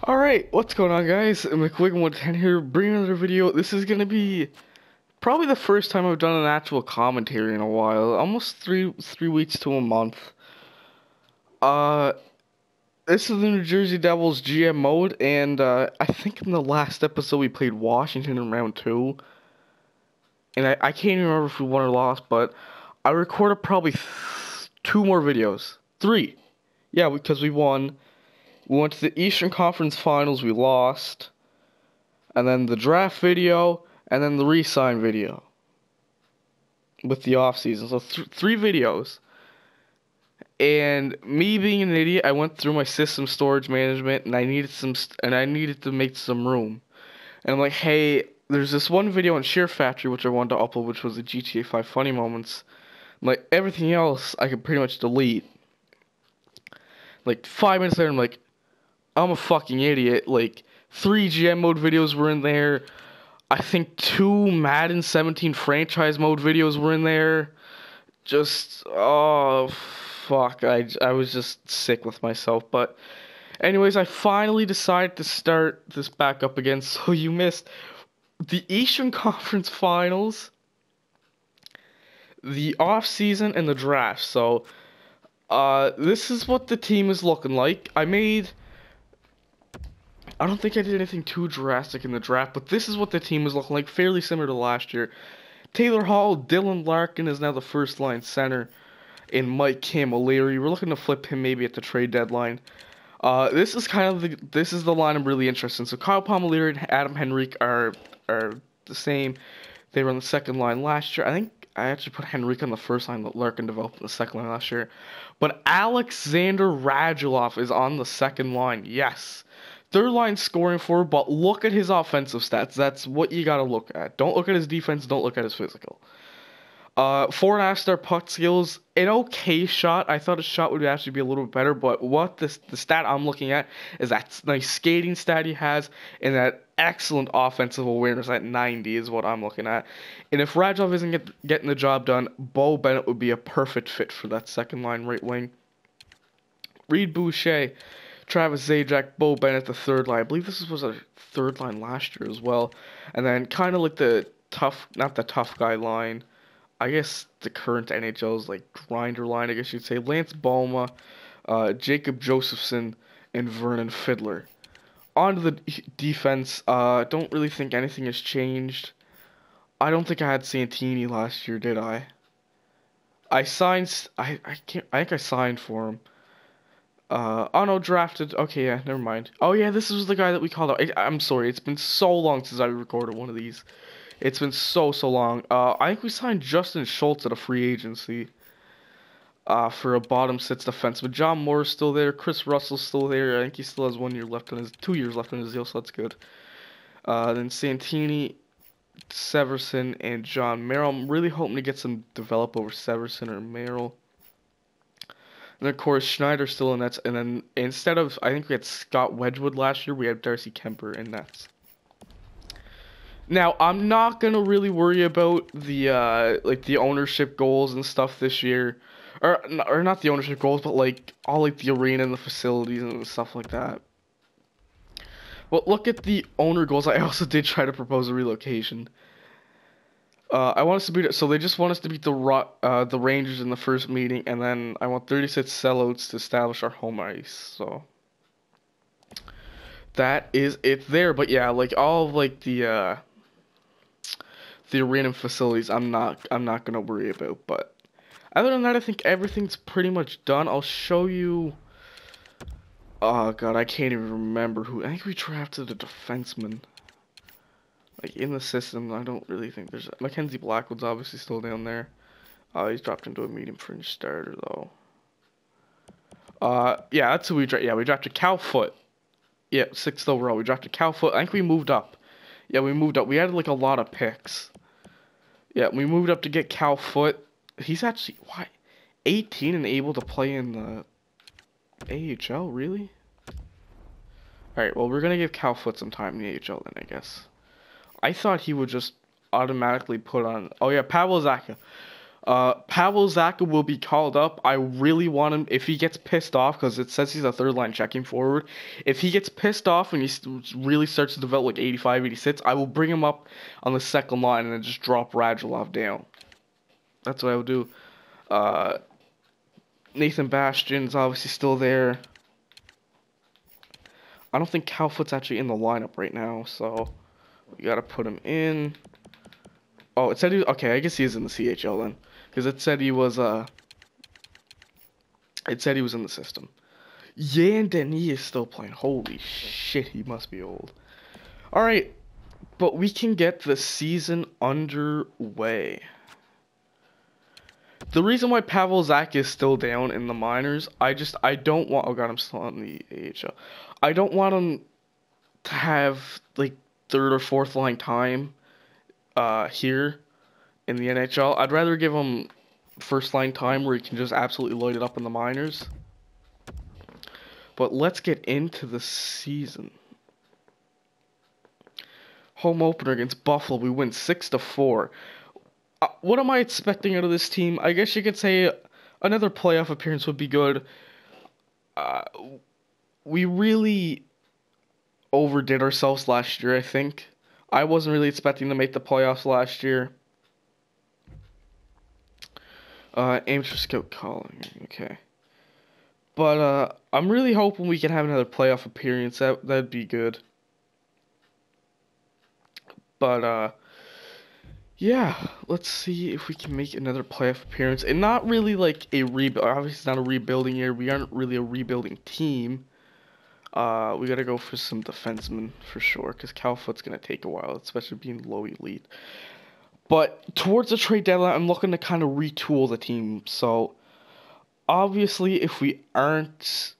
Alright, what's going on, guys? McWiggum10 here, bringing another video. This is gonna be probably the first time I've done an actual commentary in a while. Almost three weeks to a month. Uh, this is the New Jersey Devils GM mode, and I think in the last episode we played Washington in round 2. And I can't even remember if we won or lost, but I recorded probably 2 more videos. 3. Yeah, because we won. We went to the Eastern Conference Finals, we lost. And then the draft video, and then the re-sign video. With the off-season. So 3 videos. And me being an idiot, I went through my system storage management, and I needed to make some room. And I'm like, hey, there's this one video on Share Factory which I wanted to upload, which was the GTA 5 funny moments. I'm like, everything else I could pretty much delete. Like 5 minutes later, I'm like, I'm a fucking idiot. Like 3 GM mode videos were in there. I think 2 Madden 17 franchise mode videos were in there. Just, oh fuck, I was just sick with myself. But anyways, I finally decided to start this back up again. So you missed the Eastern Conference Finals, the off season, and the draft. So this is what the team is looking like. I don't think I did anything too drastic in the draft, but this is what the team is looking like, fairly similar to last year. Taylor Hall, Dylan Larkin is now the first line center, and Mike Camilleri. We're looking to flip him maybe at the trade deadline. This is the line I'm really interested in. So Kyle Palmieri and Adam Henrique are the same. They were on the second line last year. I think I actually put Henrique on the first line, but Larkin developed on the second line last year. But Alexander Radulov is on the second line. Yes. Third line scoring forward, but look at his offensive stats. That's what you gotta look at. Don't look at his defense, don't look at his physical. 4.5 star puck skills, an okay shot. I thought his shot would actually be a little bit better, but what the stat I'm looking at is that nice skating stat he has, and that excellent offensive awareness at 90 is what I'm looking at. And if Radulov isn't getting the job done, Bo Bennett would be a perfect fit for that second line right wing. Reed Boucher, Travis Zajac, Bo Bennett, the third line. I believe this was a third line last year as well. And then kind of like the not the tough guy line. I guess the current NHL's like grinder line, I guess you'd say. Lance Boma, Jacob Josephson, and Vernon Fiddler. On to the defense. Don't really think anything has changed. I don't think I had Santini last year, did I? I signed. I can't. I think I signed for him. Oh no, drafted. Okay, yeah, never mind. Oh yeah, this was the guy that we called out. I'm sorry, it's been so long since I recorded one of these. It's been so long. I think we signed Justin Schultz at a free agency. For a bottom 6 defenseman. John Moore's still there. Chris Russell's still there. I think he still has 1 year left on his 2 years left on his deal, so that's good. Then Santini, Severson, and John Merrill. I'm really hoping to get some develop over Severson or Merrill. And of course, Schneider's still in nets. And then instead of, I think we had Scott Wedgwood last year, we had Darcy Kemper in nets. Now, I'm not going to really worry about the, like, the ownership goals and stuff this year. Or not the ownership goals, but, like, all, like, the arena and the facilities and stuff like that. Well, look at the owner goals. I also did try to propose a relocation. I want us to beat. So they just want us to beat the Rangers in the first meeting, and then I want 36 sellouts to establish our home ice. So that is it there. But yeah, like all of like the arena and facilities, I'm not gonna worry about. But other than that, I think everything's pretty much done. I'll show you. Oh god, I can't even remember who. I think we drafted a defenseman. Like, in the system, I don't really think there's... Mackenzie Blackwood's obviously still down there. He's dropped into a medium fringe starter, though. Yeah, that's who we drafted. Yeah, we drafted Cal Foote. Yeah, 6th overall. We drafted Cal Foote. I think we moved up. Yeah, we moved up. We had, like, a lot of picks. Yeah, we moved up to get Cal Foote. He's actually... Why? 18 and able to play in the AHL? Really? Alright, well, we're gonna give Cal Foote some time in the AHL then, I guess. I thought he would just automatically put on... Oh, yeah, Pavel Zacha. Pavel Zacha will be called up. I really want him, if he gets pissed off, because it says he's a third line checking forward. If he gets pissed off and really starts to develop like 85, 86, I will bring him up on the second line and then just drop Radulov down. That's what I would do. Uh, Nathan Bastian's obviously still there. I don't think Calfoot's actually in the lineup right now, so we gotta put him in. Oh, it said he. Okay, I guess he is in the CHL then, because it said he was. It said he was in the system. Yan Denis is still playing. Holy shit, he must be old. All right, but we can get the season underway. The reason why Pavel Zach is still down in the minors, I don't want. Oh god, I'm still on the AHL. I don't want him to have like third or fourth line time here in the NHL. I'd rather give him first line time where he can just absolutely light it up in the minors. But let's get into the season. Home opener against Buffalo, we win 6-4. What am I expecting out of this team? I guess you could say another playoff appearance would be good. We really overdid ourselves last year, I think. I wasn't really expecting to make the playoffs last year. Amateur scout calling. Okay. But I'm really hoping we can have another playoff appearance. That'd be good. But yeah, let's see if we can make another playoff appearance. And not really like a rebuild. Obviously, it's not a rebuilding year. We aren't really a rebuilding team. We gotta go for some defensemen for sure, because Calfoot's gonna take a while, especially being low elite. But towards the trade deadline, I'm looking to kind of retool the team. So obviously, if we aren't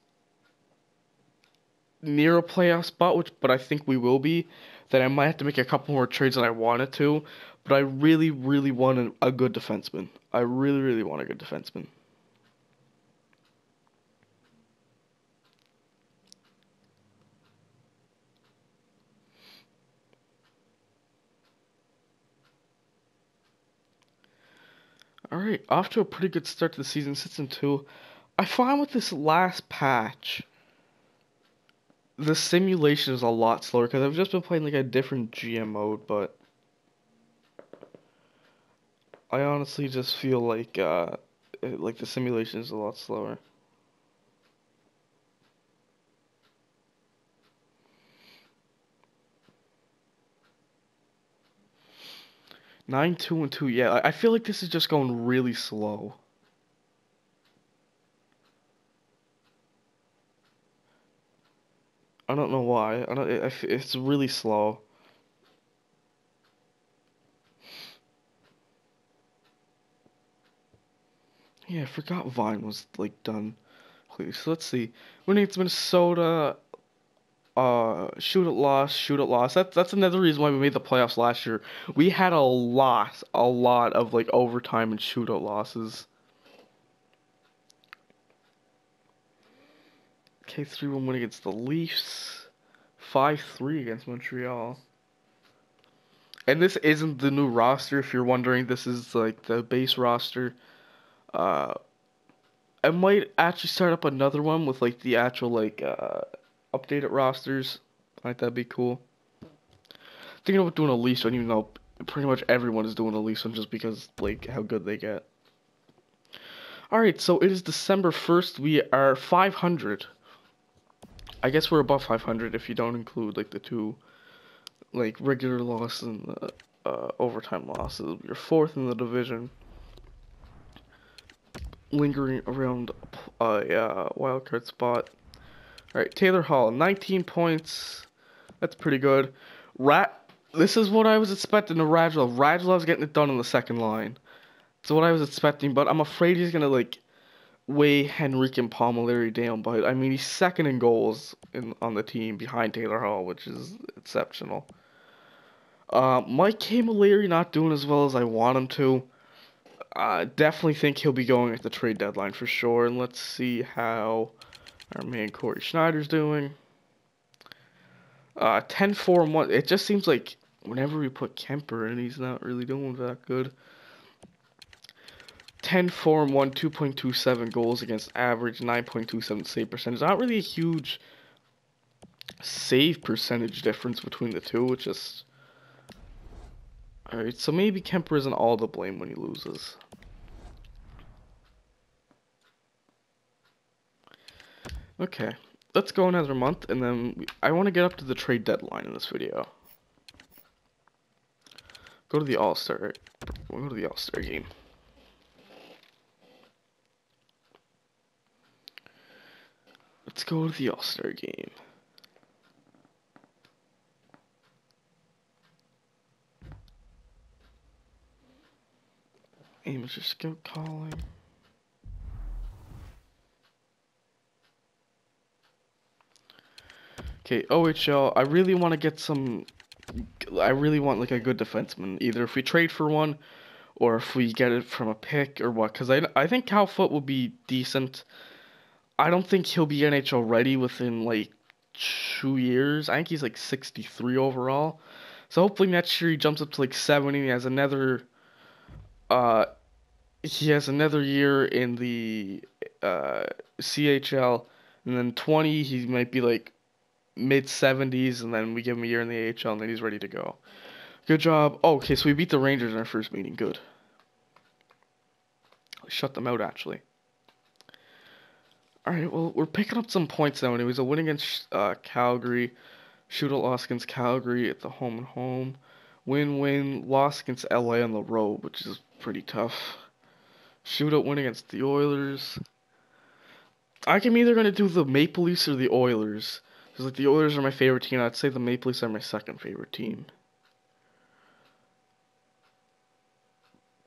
near a playoff spot, but I think we will be, then I might have to make a couple more trades than I wanted to. But I really, really want a good defenseman. I really, really want a good defenseman. Alright, off to a pretty good start to the season, 6-2. I find with this last patch, the simulation is a lot slower, because I've just been playing like a different GM mode, but I honestly just feel like the simulation is a lot slower. Nine, 2-2, yeah, I feel like this is just going really slow. I don't know why. It's really slow. Yeah, I forgot Vine was like done. Okay, so let's see. We need Minnesota. Shoot it loss, shoot it loss. That's another reason why we made the playoffs last year. We had a lot of like overtime and shootout losses. Okay, 3-1 win against the Leafs. 5-3 against Montreal. And this isn't the new roster, if you're wondering. This is like the base roster. Uh, I might actually start up another one with like the actual like updated rosters. Like that'd be cool. Thinking about doing a Leafs one, even though pretty much everyone is doing a Leafs one just because like how good they get. Alright, so it is December 1st. We are 500. I guess we're above 500 if you don't include like the two like regular losses and the overtime losses. We're fourth in the division. Lingering around a wild card spot. Alright, Taylor Hall, 19 points. That's pretty good. This is what I was expecting of Radulov. Radulov's getting it done on the second line. That's what I was expecting, but I'm afraid he's gonna like weigh Henrique and Palmieri down. But I mean, he's second in goals on the team behind Taylor Hall, which is exceptional. Mike Camilleri not doing as well as I want him to. Definitely think he'll be going at the trade deadline for sure. And let's see how our man Corey Schneider's doing. 10-4-1. It just seems like whenever we put Kemper in, he's not really doing that good. 10, 4, and 1, 2.27 goals against average, 9.27 save percentage. Not really a huge save percentage difference between the two, which is... Alright, so maybe Kemper isn't all to blame when he loses. Okay, let's go another month, and then I want to get up to the trade deadline in this video. Go to the All-Star. We'll go to the All-Star game. Let's go to the All-Star game. Amateur scout calling. Okay, OHL. I really want to get some. I really want like a good defenseman. Either if we trade for one, or if we get it from a pick, or what. Because I think Cal Foot will be decent. I don't think he'll be NHL ready within like 2 years. I think he's like 63 overall. So hopefully next year he jumps up to like 70. He has another. He has another year in the CHL, and then 20 he might be like mid 70s, and then we give him a year in the AHL, and then he's ready to go. Good job. Oh, okay, so we beat the Rangers in our first meeting. Good. Shut them out, actually. Alright, well, we're picking up some points now anyways. A win against Calgary. Shootout loss against Calgary at the home and home. Win-win. Loss against LA on the road, which is pretty tough. Shootout win against the Oilers. I'm either going to do the Maple Leafs or the Oilers. Because like, the Oilers are my favorite team. I'd say the Maple Leafs are my second favorite team.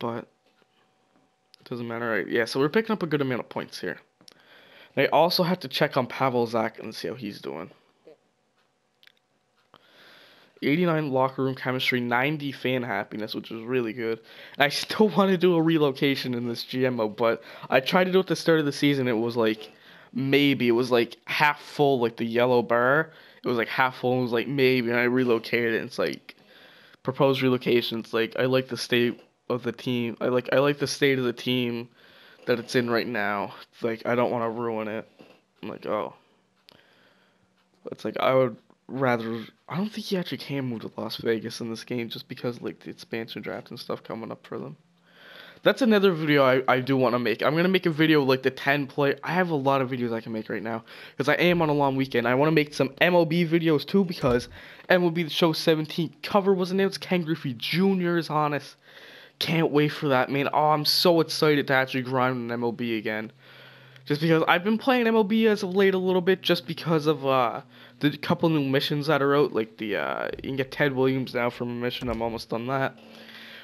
But it doesn't matter. Right? Yeah, so we're picking up a good amount of points here. I also have to check on Pavel Zach and see how he's doing. 89 locker room chemistry, 90 fan happiness, which is really good. And I still want to do a relocation in this GMO, but I tried to do it at the start of the season. It was like, maybe. It was like half full, like the yellow bar. It was like half full, and it was like maybe, and I relocated it. And it's like, proposed relocation. It's like, I like the state of the team. I like the state of the team that it's in right now. It's like, I don't want to ruin it. I'm like, oh. It's like, I would rather... I don't think he actually can move to Las Vegas in this game just because, like, the expansion draft and stuff coming up for them. That's another video I do want to make. I'm going to make a video like the 10 play. I have a lot of videos I can make right now because I am on a long weekend. I want to make some MLB videos too because MLB The Show 17 cover was announced. Ken Griffey Jr. is on it. Can't wait for that, man. Oh, I'm so excited to actually grind on MLB again. Just because I've been playing MLB as of late a little bit just because of the couple new missions that are out. Like the you can get Ted Williams now from a mission. I'm almost done that.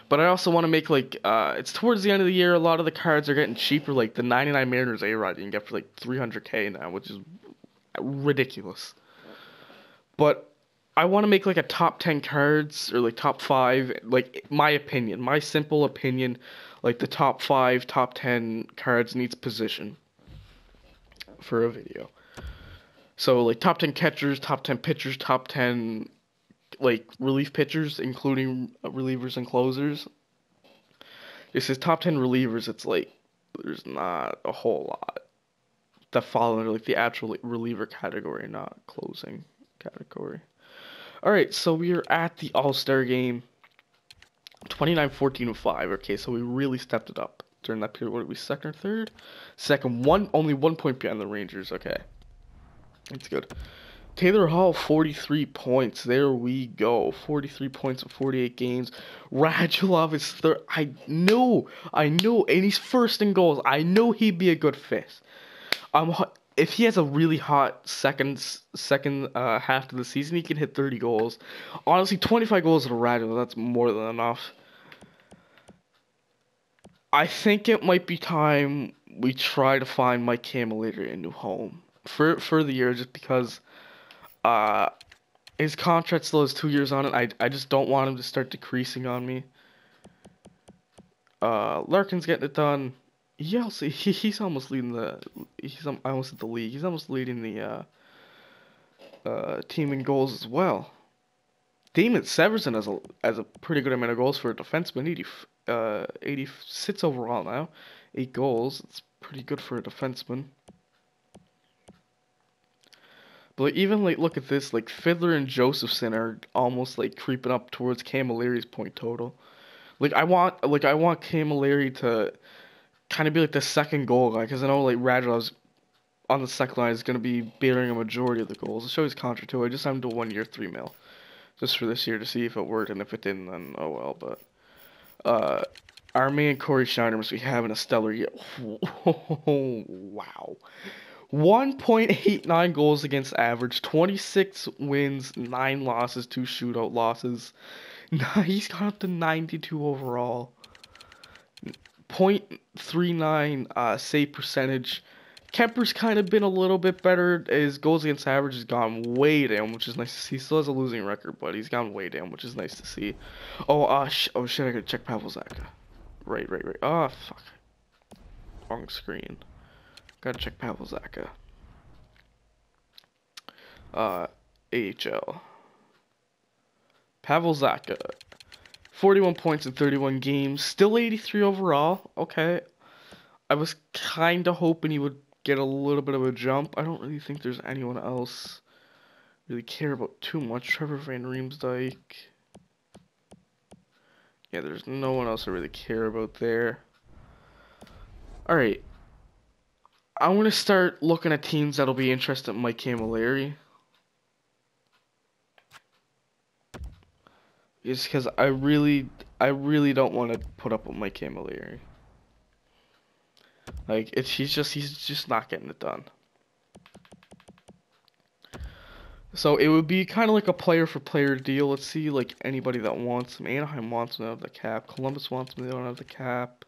But I also want to make like it's towards the end of the year. A lot of the cards are getting cheaper. Like the 99 Mariners A-Rod you can get for like 300K now, which is ridiculous. But I want to make like a top 10 cards or like top 5, like my opinion, my simple opinion, like the top 5, top 10 cards in each position for a video. So like top 10 catchers, top 10 pitchers, top 10 like relief pitchers, including relievers and closers. It says top 10 relievers. It's like there's not a whole lot that fall under like the actual reliever category, not closing category. All right, so we are at the All-Star game. 29, 14, and 5. Okay, so we really stepped it up during that period. What are we, second or third? Second, only 1 point behind the Rangers. Okay, that's good. Taylor Hall, 43 points. There we go. 43 points in 48 games. Radulov is third. I know, and he's first in goals. I know he'd be a good fit. If he has a really hot second half of the season, he can hit 30 goals. Honestly, 25 goals at a Radulov, that's more than enough. I think it might be time we try to find Mike Camilleri a new home for the year, just because his contract still has 2 years on it. I just don't want him to start decreasing on me. Larkin's getting it done. He's almost leading the. I almost hit the league. He's almost leading the team in goals as well. Damon Severson has a pretty good amount of goals for a defenseman. 86 overall now. 8 goals. It's pretty good for a defenseman. But like, even like look at this, like Fiddler and Josephson are almost like creeping up towards Camilleri's point total. Like I want Camilleri to kind of be like the second goal guy because I know like Radulov on the second line is going to be bearing a majority of the goals. I'll show his contract too. I just signed him to 1 year, 3 mil, just for this year to see if it worked, and if it didn't, then oh well. But our man Corey Schneider must be having a stellar year. Wow. 1.89 goals against average, 26 wins, 9 losses, 2 shootout losses. He's gone up to 92 overall. .39 save percentage. Kemper's kind of been a little bit better. His goals against average has gone way down, which is nice to see. He still has a losing record, but he's gone way down, which is nice to see. Oh shit, I gotta check Pavel Zacha. Right. Oh, fuck. Wrong screen. Gotta check Pavel Zacha. AHL. Pavel Zacha. 41 points in 31 games. Still 83 overall. Okay. I was kind of hoping he would get a little bit of a jump. I don't really think there's anyone else really care about too much. Trevor Van Riemsdyk. Yeah, there's no one else I really care about there. Alright. I'm going to start looking at teams that'll be interested in Mike Camilleri. Just because I really don't want to put up with Mike Camilleri. Like, he's just not getting it done. So it would be kind of like a player for player deal. Let's see, like anybody that wants him. Anaheim wants him, they don't have the cap. Columbus wants him, they don't have the cap.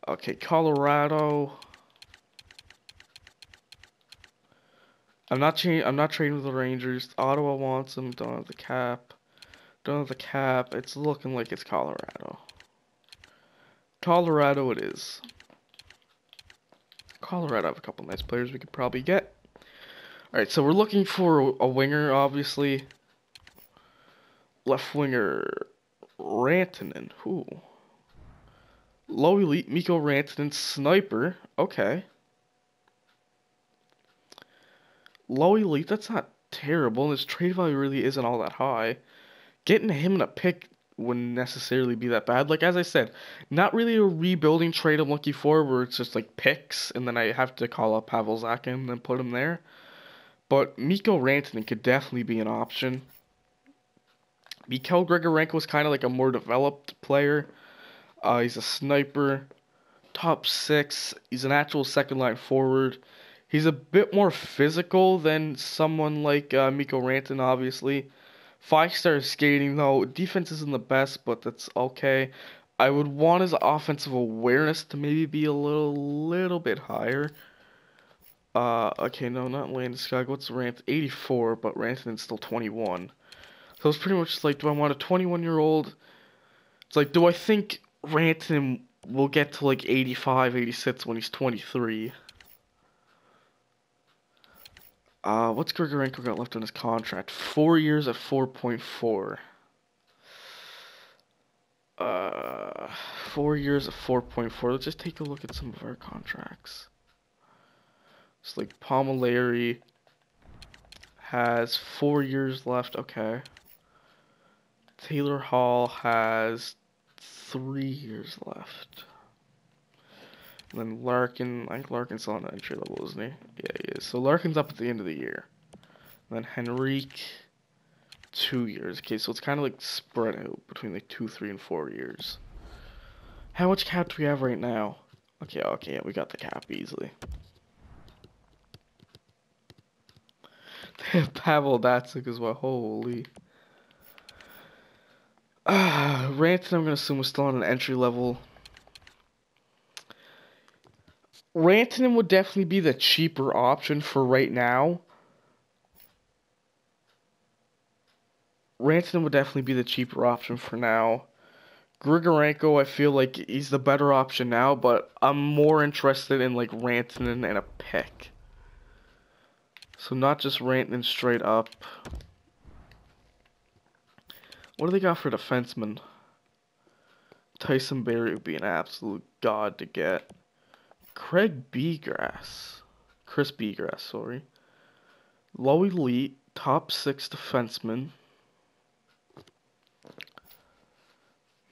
Okay, Colorado. I'm not trading with the Rangers. Ottawa wants him, don't have the cap. Don't have the cap. It's looking like it's Colorado. Colorado it is. Colorado have a couple nice players we could probably get. Alright, so we're looking for a winger, obviously. Left winger, Rantanen. Who? Low elite, Mikko Rantanen, sniper. Okay. Low elite, that's not terrible. His trade value really isn't all that high. Getting him in a pick wouldn't necessarily be that bad. Like, as I said, not really a rebuilding trade I'm looking for where it's just like picks and then I have to call up Pavel Zacha and then put him there. But Mikko Rantanen could definitely be an option. Mikhail Grigorenko is kind of like a more developed player. He's a sniper, top 6. He's an actual second line forward. He's a bit more physical than someone like Mikko Rantanen, obviously. 5-star skating, though. Defense isn't the best, but that's okay. I would want his offensive awareness to maybe be a little bit higher. Okay, no, not Landeskog. What's Rant? 84, but Rantanen's still 21. So it's pretty much like, do I want a 21-year-old? It's like, do I think Rantanen will get to like 85, 86 when he's 23? What's Grigorenko got left on his contract? 4 years at 4.4. 4 years at 4.4. Let's just take a look at some of our contracts. It's like Palmieri has 4 years left. Okay. Taylor Hall has 3 years left. And then Larkin, I think Larkin's on entry level, isn't he? Yeah, he is. So Larkin's up at the end of the year. And then Henrique, 2 years. Okay, so it's kind of like spread out between like 2, 3, and 4 years. How much cap do we have right now? Okay, yeah, we got the cap easily. They have Pavel Datsyuk as well. Holy. Rantanen, I'm going to assume, is still on an entry level. Rantanen would definitely be the cheaper option for right now. Rantanen would definitely be the cheaper option for now. Grigorenko, I feel like he's the better option now, but I'm more interested in like Rantanen and a pick. So not just Rantanen straight up. What do they got for defensemen? Tyson Berry would be an absolute god to get. Craig Beegrass. Chris Beegrass, sorry. Low elite, top 6 defenseman.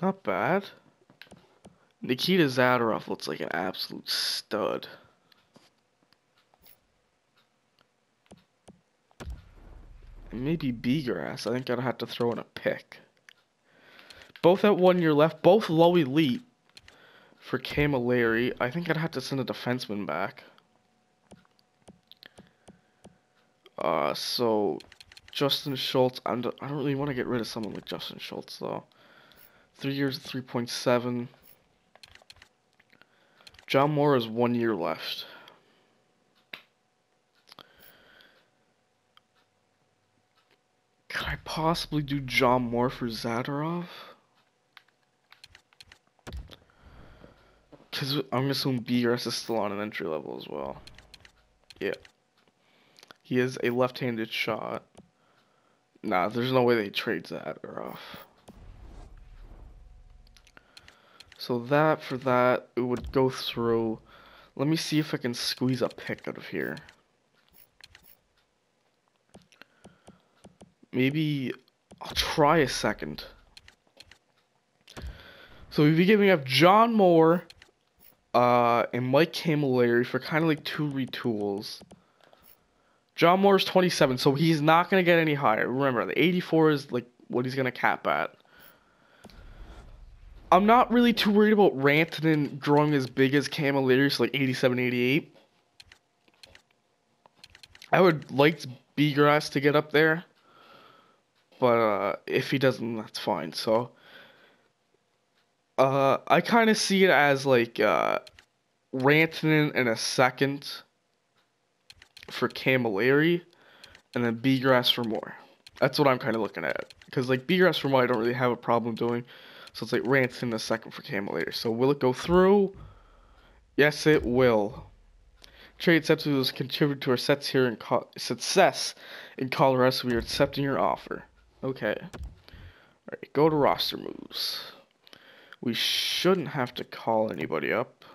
Not bad. Nikita Zadorov looks like an absolute stud. And maybe Beegrass. I think I'd have to throw in a pick. Both at 1 year left. Both low elite for Camilleri. I think I'd have to send a defenseman back. So Justin Schultz. I don't really want to get rid of someone like Justin Schultz though. 3 years, 3.7. John Moore has 1 year left. Could I possibly do John Moore for Zadorov? Because I'm going to assume BRS is still on an entry level as well. Yeah. He has a left-handed shot. Nah, there's no way they trade Zadorov. So that, for that, it would go through. Let me see if I can squeeze a pick out of here. Maybe I'll try a second. So we'd be giving up John Moore and Mike Camilleri for kind of like 2 retools. John Moore's 27, so he's not going to get any higher. Remember, the 84 is like what he's going to cap at. I'm not really too worried about Rantanen growing as big as Camilleri, so like 87, 88. I would like Beegrass to get up there. But if he doesn't, that's fine. So I kind of see it as like Rantanen in a second for Camilleri, and then Beegrass for Moore. That's what I'm kind of looking at. Because like Beegrass for Moore, I don't really have a problem doing. So it's like Rantanen in a second for Camilleri. So will it go through? Yes, it will. Trade accepted was contributed to our success in Colorado, so we are accepting your offer. Okay. Alright, go to roster moves. We shouldn't have to call anybody up.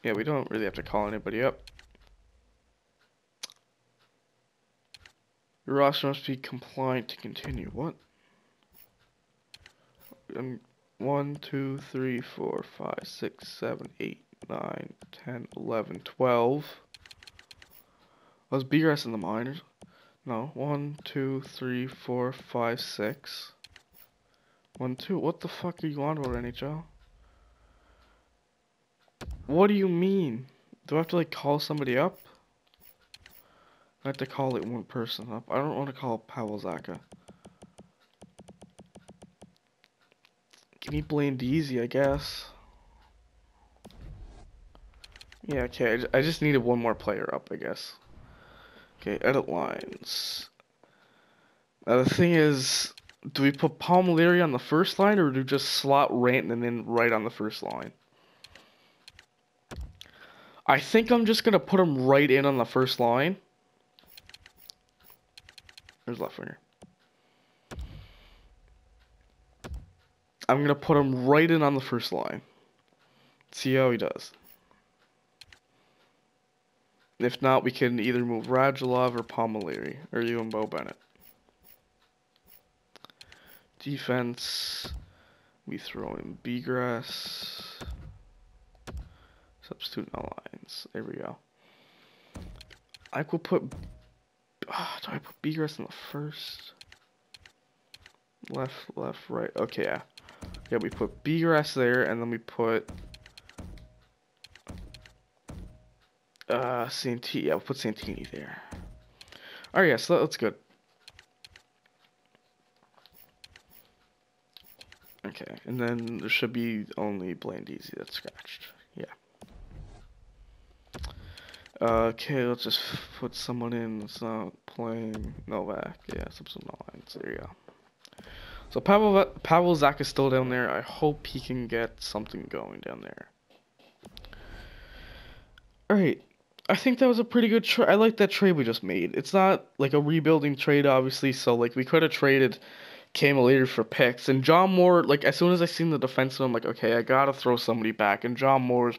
Yeah, we don't really have to call anybody up. Your roster must be compliant to continue. What? 1, 2, 3, 4, 5, 6, 7, 8, 9, 10, 11, 12. Was BRS in the minors? No. 1, 2, 3, 4, 5, 6. 1, 2. What the fuck are you on about, NHL? What do you mean? Do I have to like call somebody up? I have to call like one person up. I don't want to call Pavel Zacha. Give me Blandisi, I guess. Yeah, okay. I just needed one more player up, I guess. Okay, edit lines. Now the thing is, do we put Palmieri on the first line, or do we just slot Rantanen in right on the first line? I think I'm just gonna put him right in on the first line. There's left winger. I'm gonna put him right in on the first line. See how he does. If not, we can either move Radulov or Palmieri, or you and Bo Bennett. Defense, we throw in Beegrass. Substitute lines. There we go. I will put. Do I put Beegrass in the first? Left, right. Okay, yeah. Yeah, we put Beegrass there, and then we put Santini. Yeah, we'll put Santini there. Alright, yeah, so that's good. Okay, and then there should be only Blandisi that's scratched. Yeah. Okay, let's just put someone in that's not playing Novak. Yeah, substitute lines. There you go. So Pavel Zacha is still down there. I hope he can get something going down there. Alright. I think that was a pretty good trade. I like that trade we just made. It's not like a rebuilding trade, obviously. So like we could have traded Camilleri for picks. And John Moore, like, as soon as I seen the defenseman, I'm like, okay, I gotta throw somebody back. And John Moore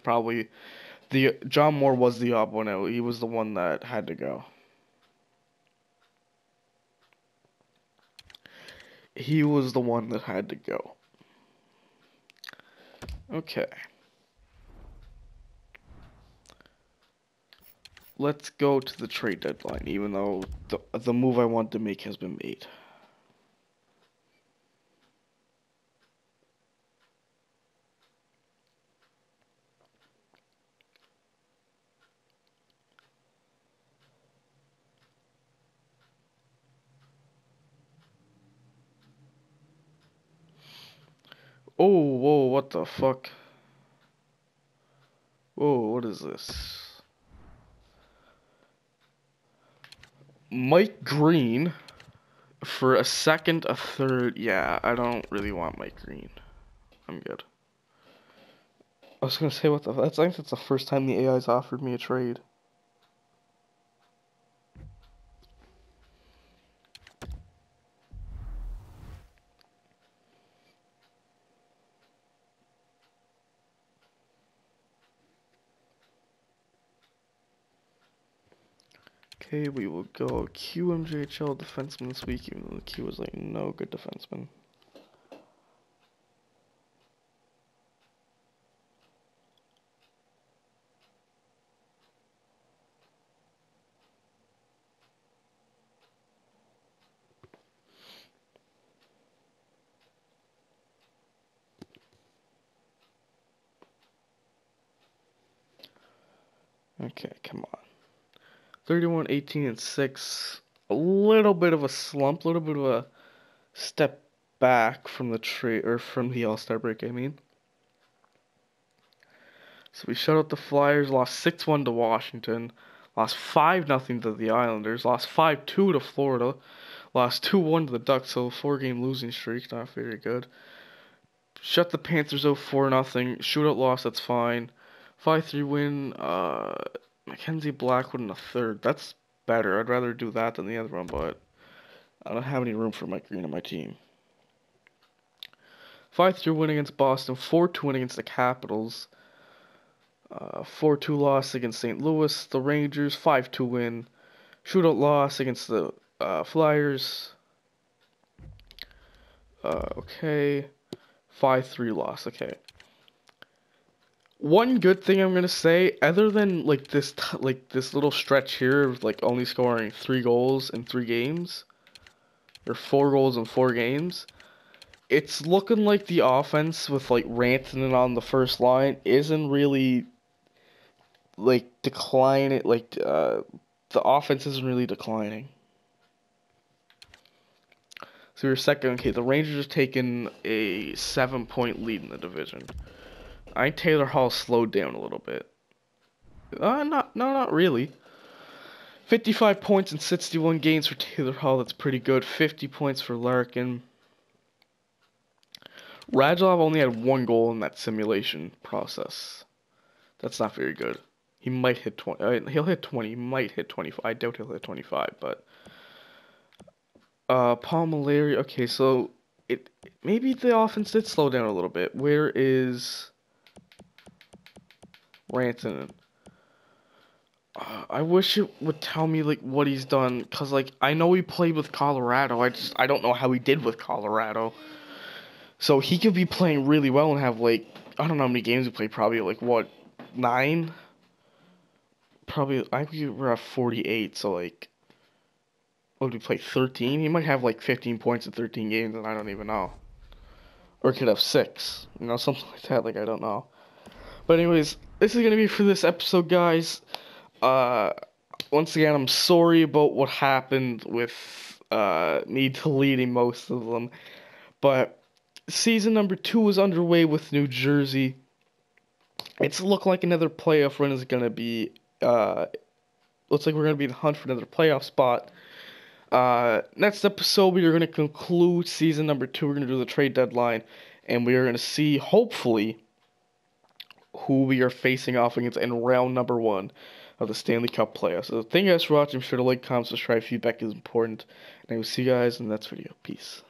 was the odd one out. He was the one that had to go. He was the one that had to go. Okay. Let's go to the trade deadline, even though the move I want to make has been made. Oh, whoa, what the fuck? Whoa, what is this? Mike Green for a second, a third. Yeah, I don't really want Mike Green. I'm good. I was gonna say, what the? I think that's the first time the AI's offered me a trade. Okay, we will go QMJHL defenseman this week, even though the Q was like no good defenseman. Okay, come on. 31, 18, and 6. A little bit of a slump, a little bit of a step back from the trade, or from the All-Star break, I mean. So we shut out the Flyers, lost 6-1 to Washington, lost 5-0 to the Islanders, lost 5-2 to Florida, lost 2-1 to the Ducks, so 4-game losing streak, not very good. Shut the Panthers out 4-0, shootout loss, that's fine. 5-3 win, Mackenzie Blackwood in the third. That's better. I'd rather do that than the other one, but I don't have any room for Mike Green on my team. 5-3 win against Boston, 4-2 win against the Capitals, 4-2 loss against St. Louis, the Rangers, 5-2 win, shootout loss against the Flyers, okay, 5-3 loss, okay. One good thing I'm gonna say, other than like this little stretch here of like only scoring 3 goals in 3 games, or 4 goals in 4 games, it's looking like the offense with like Rantanen on the first line isn't really like declining. Like the offense isn't really declining. So we're second. Okay, the Rangers are taking a 7-point lead in the division. I think Taylor Hall slowed down a little bit. Not really. 55 points in 61 games for Taylor Hall. That's pretty good. 50 points for Larkin. Radulov only had 1 goal in that simulation process. That's not very good. He might hit 20. He'll hit 20. He might hit 25. I doubt he'll hit 25, but Paul Mallory. Okay, so maybe the offense did slow down a little bit. Where is Rantanen? I wish it would tell me like what he's done, cause like I know he played with Colorado. I don't know how he did with Colorado. So he could be playing really well and have like I don't know how many games he played. Probably like what 9. Probably I think we're at 48. So like, what did he play 13? He might have like 15 points in 13 games, and I don't even know. Or could have 6. You know, something like that. Like I don't know. But anyways, this is gonna be for this episode, guys. Once again, I'm sorry about what happened with me deleting most of them, but season number 2 is underway with New Jersey. It's looked like another playoff run is gonna be. Looks like we're gonna be in the hunt for another playoff spot. Next episode, we are gonna conclude season number 2. We're gonna do the trade deadline, and we are gonna see hopefully who we are facing off against in round number 1 of the Stanley Cup playoffs. So thank you guys for watching. Be sure to like, comment, subscribe. Feedback is important. And I will see you guys in the next video. Peace.